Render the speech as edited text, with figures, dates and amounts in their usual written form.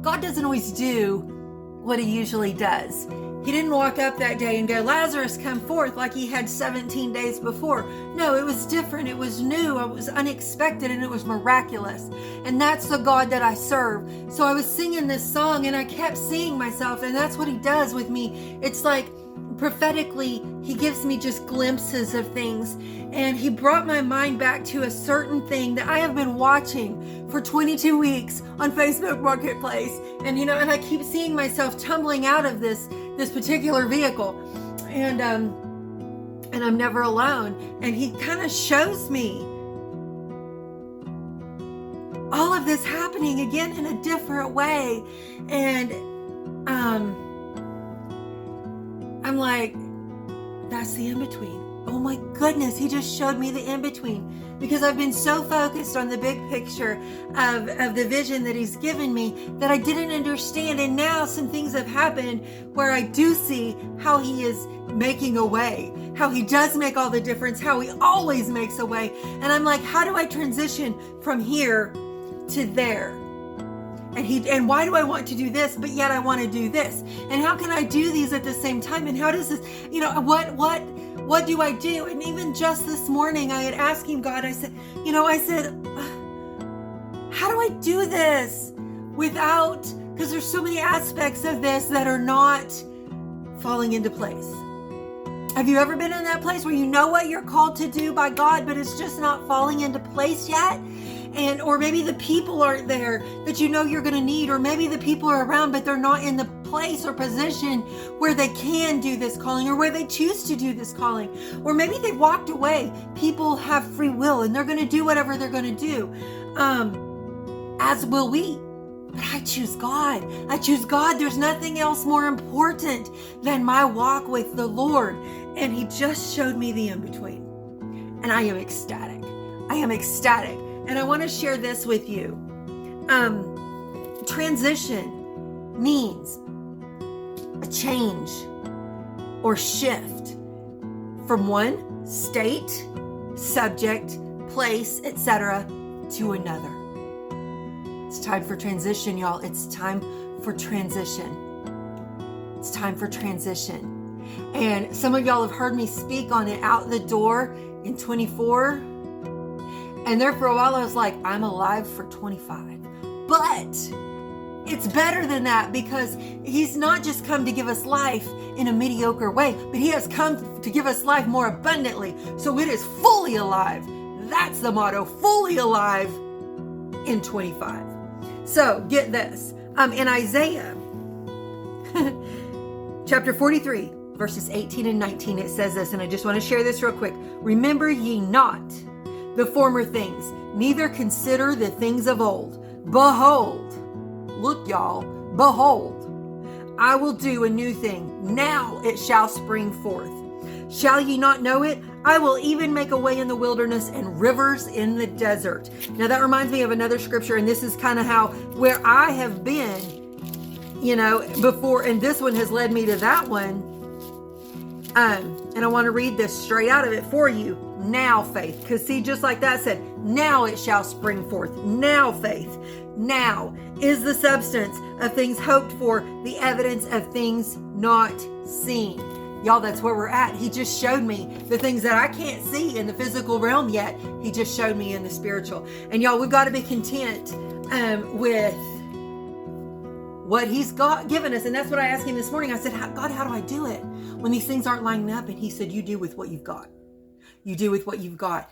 God doesn't always do what he usually does. He didn't walk up that day and go, Lazarus, come forth, like he had 17 days before. No, it was different. It was new. It was unexpected, and it was miraculous. And that's the God that I serve. So I was singing this song, and I kept seeing myself, and that's what he does with me. It's like prophetically, he gives me just glimpses of things. And he brought my mind back to a certain thing that I have been watching for 22 weeks on Facebook Marketplace. And, and I keep seeing myself tumbling out of this particular vehicle. And I'm never alone. And he kind of shows me all of this happening again in a different way. And I'm like, that's the in-between. Oh my goodness, he just showed me the in-between, because I've been so focused on the big picture of the vision that he's given me that I didn't understand. And now some things have happened where I do see how he is making a way, how he does make all the difference, how he always makes a way. And I'm like, how do I transition from here to there? And why do I want to do this, but yet I want to do this? And how can I do these at the same time? And how does this, what do I do? And even just this morning, I had asked him, God, I said, how do I do this without, because there's so many aspects of this that are not falling into place. Have you ever been in that place where you know what you're called to do by God, but it's just not falling into place yet? Or maybe the people aren't there that you know you're going to need, or maybe the people are around, but they're not in the place or position where they can do this calling, or where they choose to do this calling, or maybe they walked away. People have free will and they're going to do whatever they're going to do, as will we. But I choose God. I choose God. There's nothing else more important than my walk with the Lord. And he just showed me the in-between. And I am ecstatic. I am ecstatic. And I want to share this with you. Transition means a change or shift from one state, subject, place, etc. to another. It's time for transition, y'all. It's time for transition. It's time for transition. And some of y'all have heard me speak on it out the door in 24. And there for a while I was like, I'm alive for 25. But it's better than that, because he's not just come to give us life in a mediocre way, but he has come to give us life more abundantly. So it is fully alive. That's the motto, fully alive in 25. So get this. In Isaiah chapter 43, verses 18 and 19, it says this, and I just want to share this real quick. Remember ye not the former things, neither consider the things of old. Behold, look y'all, behold, I will do a new thing. Now it shall spring forth. Shall ye not know it? I will even make a way in the wilderness and rivers in the desert. Now that reminds me of another scripture, and this is kind of where I have been, before, and this one has led me to that one. And I want to read this straight out of it for you. Now faith, because see, just like that said, now it shall spring forth. Now faith. Now is the substance of things hoped for, the evidence of things not seen. Y'all, that's where we're at. He just showed me the things that I can't see in the physical realm yet. He just showed me in the spiritual. And y'all, we've got to be content with what he's given us. And that's what I asked him this morning. I said, God, how do I do it when these things aren't lining up? And he said, you do with what you've got. You do with what you've got.